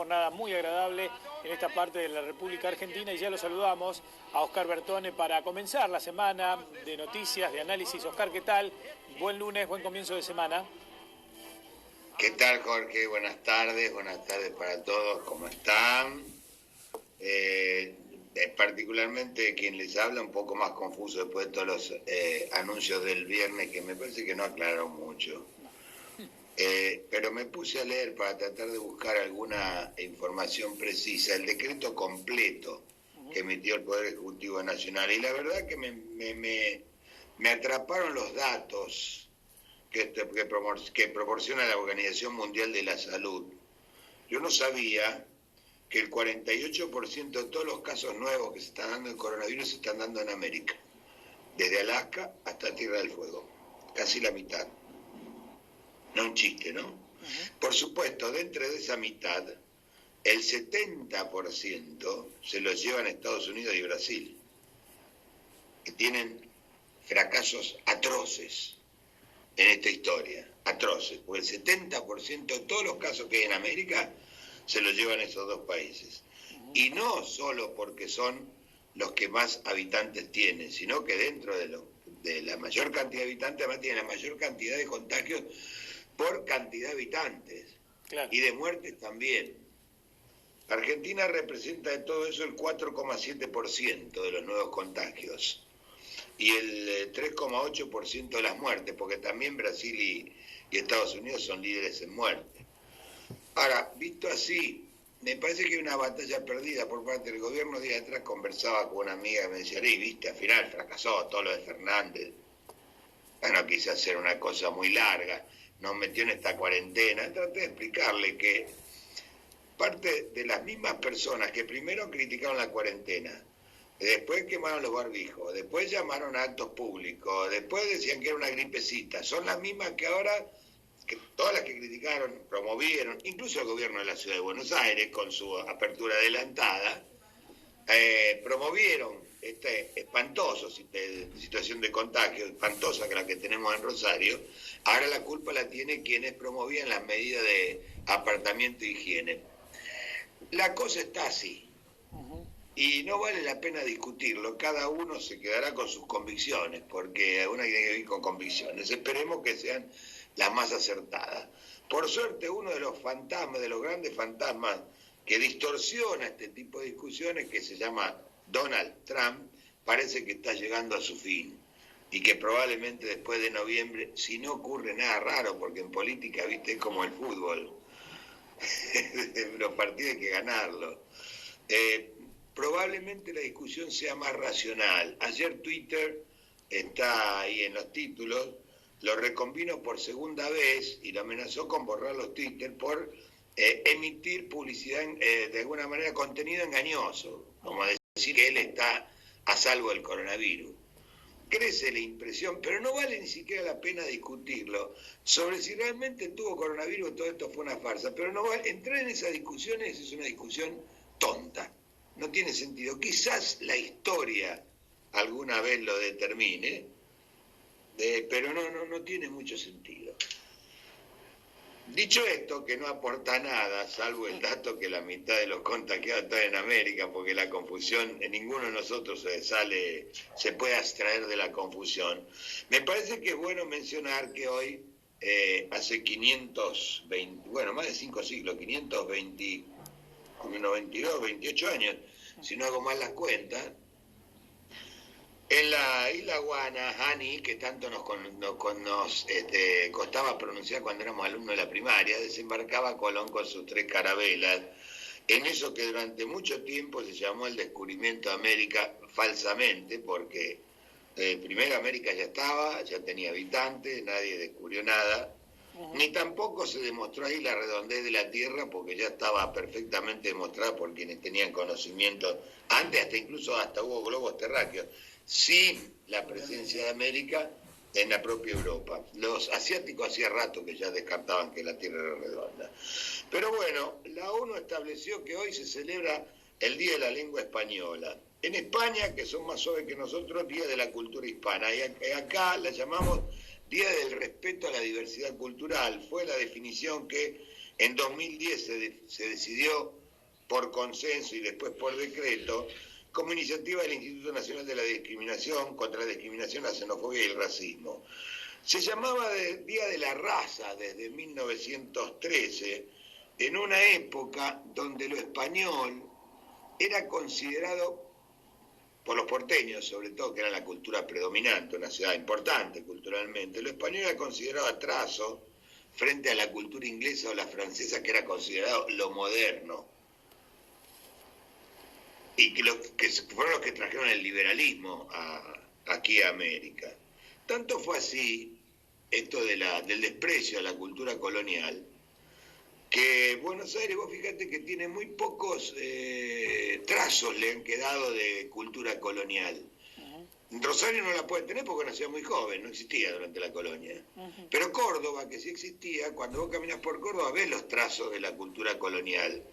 jornada muy agradable en esta parte de la República Argentina y ya lo saludamos a Oscar Bertone para comenzar la semana de noticias, de análisis. Oscar, ¿qué tal? Buen lunes, buen comienzo de semana. ¿Qué tal, Jorge? Buenas tardes para todos, ¿cómo están? Particularmente quien les habla un poco más confuso después de todos los anuncios del viernes que me parece que no aclararon mucho. Pero me puse a leer para tratar de buscar alguna información precisa, el decreto completo que emitió el Poder Ejecutivo Nacional, y la verdad que me atraparon los datos que proporciona la Organización Mundial de la Salud. Yo no sabía que el 48% de todos los casos nuevos que se están dando de coronavirus se están dando en América, desde Alaska hasta Tierra del Fuego, casi la mitad. No un chiste, ¿no? Por supuesto, dentro de esa mitad, el 70% se los llevan a Estados Unidos y Brasil, que tienen fracasos atroces en esta historia, atroces, porque el 70% de todos los casos que hay en América se los llevan a esos dos países. Y no solo porque son los que más habitantes tienen, sino que dentro de la mayor cantidad de habitantes, además tienen la mayor cantidad de contagios por cantidad de habitantes, claro, y de muertes también. Argentina representa de todo eso el 4,7% de los nuevos contagios y el 3,8% de las muertes, porque también Brasil y Estados Unidos son líderes en muerte. Ahora, visto así, me parece que hay una batalla perdida por parte del gobierno. Días atrás conversaba con una amiga que me decía, viste, al final fracasó todo lo de Fernández. Bueno, quise hacer una cosa muy larga, nos metió en esta cuarentena. Traté de explicarle que parte de las mismas personas que primero criticaron la cuarentena, después quemaron los barbijos, después llamaron a actos públicos, después decían que era una gripecita, son las mismas que ahora, que todas las que criticaron, promovieron, incluso el gobierno de la Ciudad de Buenos Aires, con su apertura adelantada, promovieron esta espantosa situación de contagio, espantosa que la que tenemos en Rosario. Ahora la culpa la tiene quienes promovían las medidas de apartamiento e higiene. La cosa está así, y no vale la pena discutirlo, cada uno se quedará con sus convicciones, porque uno tiene que vivir con convicciones, esperemos que sean las más acertadas. Por suerte, uno de los fantasmas, de los grandes fantasmas que distorsiona este tipo de discusiones, que se llama Donald Trump, parece que está llegando a su fin, y que probablemente después de noviembre, si no ocurre nada raro, porque en política, viste, es como el fútbol, los partidos hay que ganarlos, probablemente la discusión sea más racional. Ayer Twitter, está ahí en los títulos, lo reconvino por segunda vez y lo amenazó con borrar los Twitter por emitir publicidad, de alguna manera contenido engañoso, como decir que él está a salvo del coronavirus. Crece la impresión, pero no vale ni siquiera la pena discutirlo, sobre si realmente tuvo coronavirus o todo esto fue una farsa, pero no vale, entrar en esas discusiones es una discusión tonta, no tiene sentido. Quizás la historia alguna vez lo determine, pero no tiene mucho sentido. Dicho esto, que no aporta nada, salvo el dato que la mitad de los contagiados están en América, porque la confusión, en ninguno de nosotros se puede abstraer de la confusión. Me parece que es bueno mencionar que hoy, hace 520, bueno, más de 5 siglos, 522, 28 años, si no hago mal las cuentas, en la isla Guanahani, que tanto nos costaba pronunciar cuando éramos alumnos de la primaria, desembarcaba Colón con sus 3 carabelas, en eso que durante mucho tiempo se llamó el descubrimiento de América, falsamente, porque primero América ya tenía habitantes, nadie descubrió nada, ni tampoco se demostró ahí la redondez de la Tierra, porque ya estaba perfectamente demostrada por quienes tenían conocimiento, antes incluso hubo globos terráqueos, sin la presencia de América en la propia Europa. Los asiáticos hacía rato que ya descartaban que la Tierra era redonda. Pero bueno, la ONU estableció que hoy se celebra el Día de la Lengua Española. En España, que son más suaves que nosotros, Día de la Cultura Hispana. Y acá la llamamos Día del Respeto a la Diversidad Cultural. Fue la definición que En 2010 se decidió por consenso y después por decreto, como iniciativa del Instituto Nacional de la Discriminación, contra la discriminación, la xenofobia y el racismo. Se llamaba Día de la Raza desde 1913, en una época donde lo español era considerado, por los porteños sobre todo, que era la cultura predominante, una ciudad importante culturalmente, lo español era considerado atraso frente a la cultura inglesa o la francesa, que era considerado lo moderno, y que fueron los que trajeron el liberalismo aquí a América. Tanto fue así esto del desprecio a la cultura colonial, que Buenos Aires, vos fíjate que tiene muy pocos trazos le han quedado de cultura colonial. Rosario no la puede tener porque nació muy joven, no existía durante la colonia. Pero Córdoba, que sí existía, cuando vos caminas por Córdoba ves los trazos de la cultura colonial.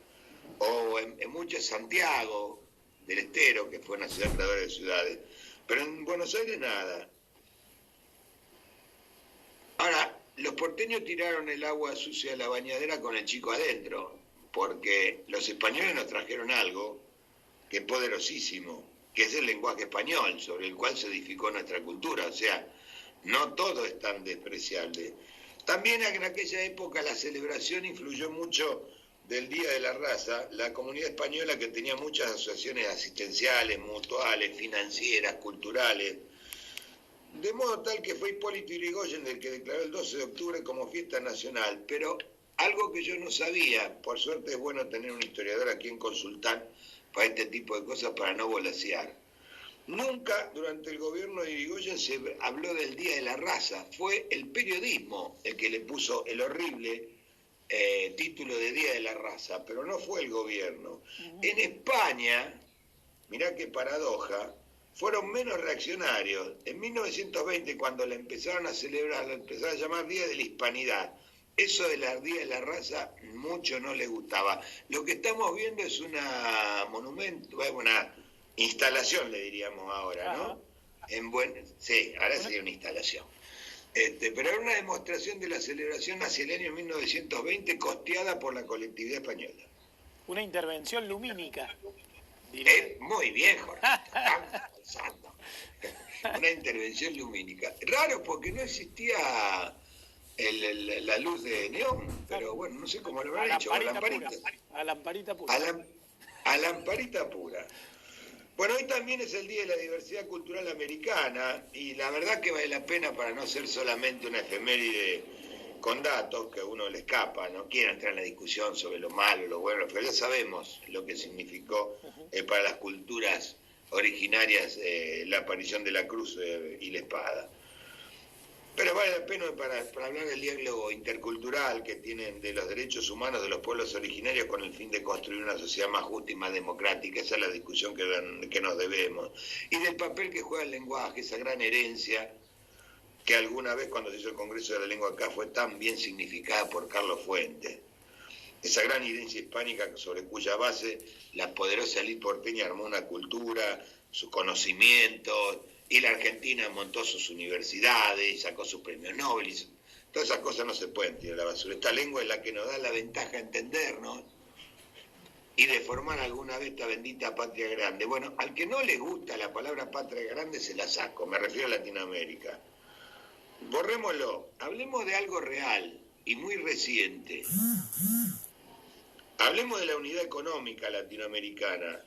O en muchos, Santiago del Estero, que fue una ciudad creadora de ciudades. Pero en Buenos Aires nada. Ahora, los porteños tiraron el agua sucia a la bañadera con el chico adentro, porque los españoles nos trajeron algo que es poderosísimo, que es el lenguaje español, sobre el cual se edificó nuestra cultura. O sea, no todo es tan despreciable. También en aquella época la celebración influyó mucho del Día de la Raza, la comunidad española, que tenía muchas asociaciones asistenciales, mutuales, financieras, culturales, de modo tal que fue Hipólito Yrigoyen el que declaró el 12 de octubre como fiesta nacional. Pero algo que yo no sabía, por suerte es bueno tener un historiador a quien consultar para este tipo de cosas, para no volasear. Nunca durante el gobierno de Yrigoyen se habló del Día de la Raza, fue el periodismo el que le puso el horrible título de Día de la Raza, pero no fue el gobierno. En España, mirá qué paradoja, fueron menos reaccionarios. En 1920, cuando la empezaron a celebrar, la empezaron a llamar Día de la Hispanidad. Eso de la Día de la Raza mucho no les gustaba. Lo que estamos viendo es una instalación, le diríamos ahora, ¿no? Sí, ahora sería una instalación. Pero era una demostración de la celebración hacia el año 1920 costeada por la colectividad española. Una intervención lumínica. Muy bien, Jorge. Una intervención lumínica. Raro porque no existía la luz de neón, pero bueno, no sé cómo lo habrán hecho. A lamparita pura. A lamparita pura. Bueno, hoy también es el Día de la Diversidad Cultural Americana, y la verdad que vale la pena, para no ser solamente una efeméride con datos que a uno le escapa, no quiero entrar en la discusión sobre lo malo, lo bueno, pero ya sabemos lo que significó para las culturas originarias la aparición de la cruz y la espada. Pero vale la pena para hablar del diálogo intercultural que tienen de los derechos humanos de los pueblos originarios con el fin de construir una sociedad más justa y más democrática. Esa es la discusión que nos debemos. Y del papel que juega el lenguaje, esa gran herencia que alguna vez cuando se hizo el Congreso de la Lengua acá fue tan bien significada por Carlos Fuentes. Esa gran herencia hispánica sobre cuya base la poderosa élite porteña armó una cultura, sus conocimientos, y la Argentina montó sus universidades, sacó sus premios Nobel. Todas esas cosas no se pueden tirar a la basura. Esta lengua es la que nos da la ventaja de entendernos y de formar alguna vez esta bendita patria grande. Bueno, al que no le gusta la palabra patria grande se la saco, me refiero a Latinoamérica. Borrémoslo, hablemos de algo real y muy reciente. Hablemos de la unidad económica latinoamericana,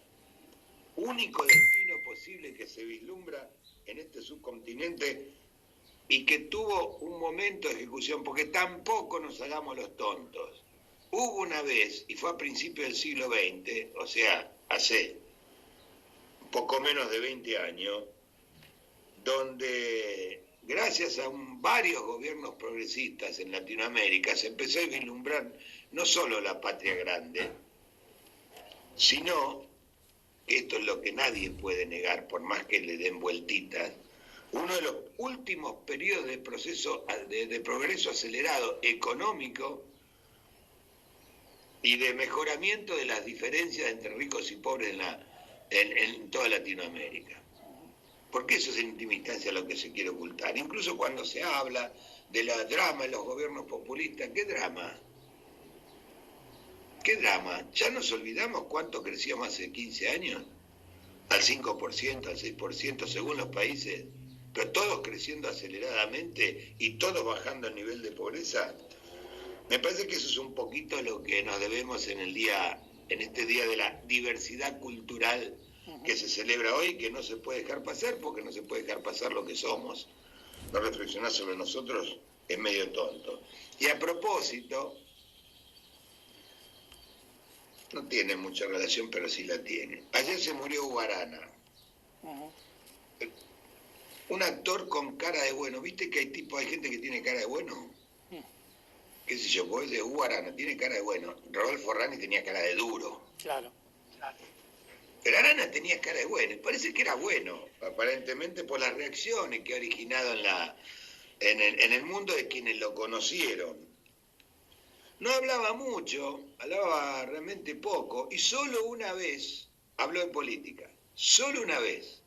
único destino posible que se vislumbra en este subcontinente y que tuvo un momento de ejecución, porque tampoco nos hagamos los tontos. Hubo una vez, y fue a principios del siglo XX, o sea, hace poco menos de 20 años, donde gracias a varios gobiernos progresistas en Latinoamérica se empezó a vislumbrar no solo la patria grande, sino, esto es lo que nadie puede negar por más que le den vueltitas, uno de los últimos periodos de proceso de progreso acelerado económico y de mejoramiento de las diferencias entre ricos y pobres en toda Latinoamérica. Porque eso es en última instancia lo que se quiere ocultar. Incluso cuando se habla de la drama en los gobiernos populistas, ¿qué drama? ¿Qué drama? ¿Ya nos olvidamos cuánto crecíamos hace 15 años? Al 5%, al 6%, según los países, pero todos creciendo aceleradamente y todos bajando el nivel de pobreza. Me parece que eso es un poquito lo que nos debemos en este día de la diversidad cultural que se celebra hoy, que no se puede dejar pasar, porque no se puede dejar pasar lo que somos. No reflexionar sobre nosotros es medio tonto. Y a propósito, no tiene mucha relación, pero sí la tiene. Ayer se murió Hugo Arana, un actor con cara de bueno. ¿Viste que hay gente que tiene cara de bueno? Qué sé yo, pues de Hugo Arana tiene cara de bueno. Rodolfo Rani tenía cara de duro. Claro. Pero Arana tenía cara de bueno, parece que era bueno, aparentemente por las reacciones que ha originado en el mundo de quienes lo conocieron. No hablaba mucho, hablaba realmente poco, y solo una vez habló de política, solo una vez.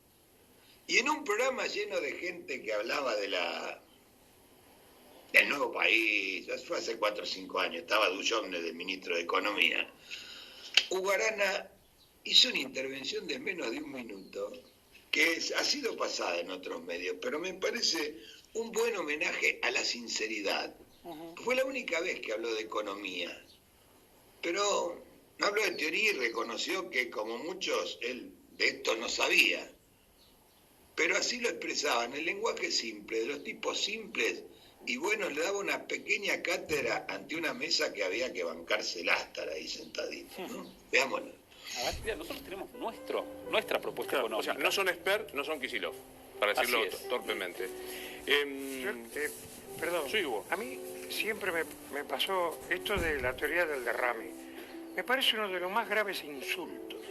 Y en un programa lleno de gente que hablaba del nuevo país, fue hace 4 o 5 años, estaba Duchomne de ministro de Economía. Hugo Arana hizo una intervención de menos de 1 minuto, que ha sido pasada en otros medios, pero me parece un buen homenaje a la sinceridad. Fue la única vez que habló de economía, pero no habló de teoría y reconoció que, como muchos, él de esto no sabía. Pero así lo expresaba, en el lenguaje simple, de los tipos simples, y bueno, le daba una pequeña cátedra ante una mesa que había que bancársela estar ahí sentadito, ¿no? Veámoslo. A ver, mira, nosotros tenemos nuestra propuesta económica. O sea, no son Esper, no son Kicillof, para decirlo torpemente. Perdón, sí, Hugo. A mí siempre me pasó esto de la teoría del derrame. Me parece uno de los más graves insultos.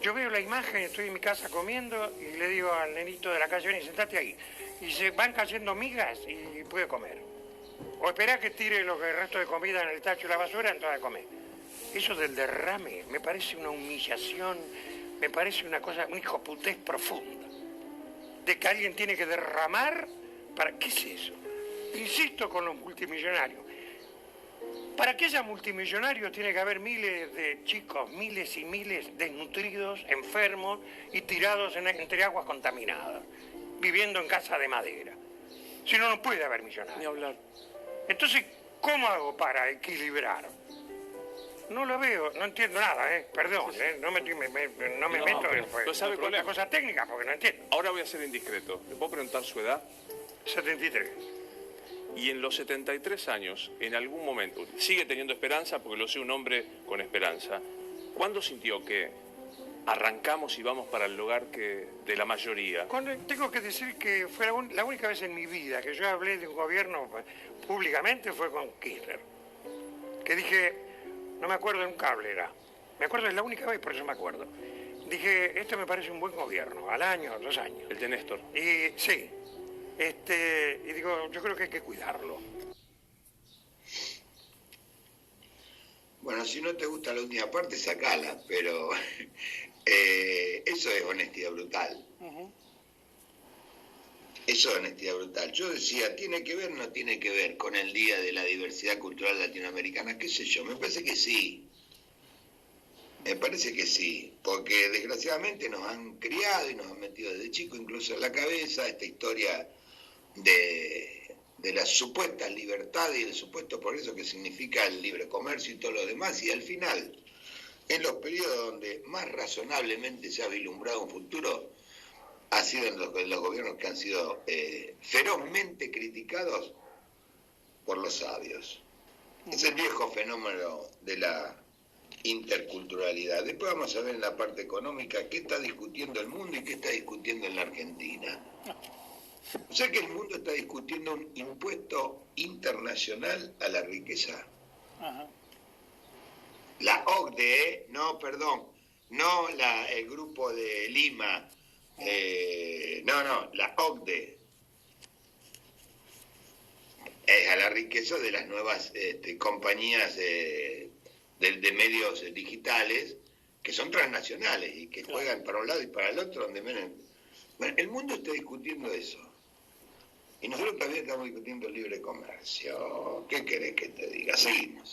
Yo veo la imagen, estoy en mi casa comiendo y le digo al nenito de la calle, ven y sentate ahí. Y se van cayendo migas y puede comer. O espera que tire el resto de comida en el tacho y la basura, entonces a comer. Eso del derrame me parece una humillación, me parece una hijoputés profunda. De que alguien tiene que derramar para... ¿Qué es eso? Insisto con los multimillonarios. Para que haya multimillonarios tiene que haber miles de chicos, miles y miles desnutridos, enfermos y tirados entre aguas contaminadas, viviendo en casa de madera. Si no, no puede haber millonarios. Ni hablar. Entonces, ¿cómo hago para equilibrar? No lo veo, no entiendo nada, perdón, no me meto en una cosa técnica porque no entiendo. Ahora voy a ser indiscreto. ¿Le puedo preguntar su edad? 73. Y en los 73 años, en algún momento, sigue teniendo esperanza, porque lo sé un hombre con esperanza. ¿Cuándo sintió que arrancamos y vamos para el lugar de la mayoría? Tengo que decir que fue la única vez en mi vida que yo hablé de un gobierno públicamente fue con Kirchner. Que dije, no me acuerdo de un cable era. Me acuerdo, es la única vez, por eso me acuerdo. Dije, esto me parece un buen gobierno, al año, 2 años. El de Néstor. Y sí. Y digo, yo creo que hay que cuidarlo. Bueno, si no te gusta la última parte, sacala, pero eso es honestidad brutal. Eso es honestidad brutal. Yo decía, ¿tiene que ver o no tiene que ver con el Día de la Diversidad Cultural Latinoamericana? ¿Qué sé yo? Me parece que sí. Me parece que sí, porque desgraciadamente nos han criado y nos han metido desde chico incluso en la cabeza esta historia de las supuestas libertades y el supuesto progreso que significa el libre comercio y todo lo demás, y al final, en los periodos donde más razonablemente se ha vislumbrado un futuro, ha sido en los gobiernos que han sido ferozmente criticados por los sabios. Es el viejo fenómeno de la interculturalidad. Después vamos a ver en la parte económica qué está discutiendo el mundo y qué está discutiendo en la Argentina. O sea que el mundo está discutiendo un impuesto internacional a la riqueza. La OCDE, no el grupo de Lima, la OCDE, a la riqueza de las nuevas compañías de medios digitales que son transnacionales y que juegan para un lado y para el otro. Bueno, el mundo está discutiendo eso. Y nosotros también estamos discutiendo el libre comercio. ¿Qué querés que te diga? Seguimos.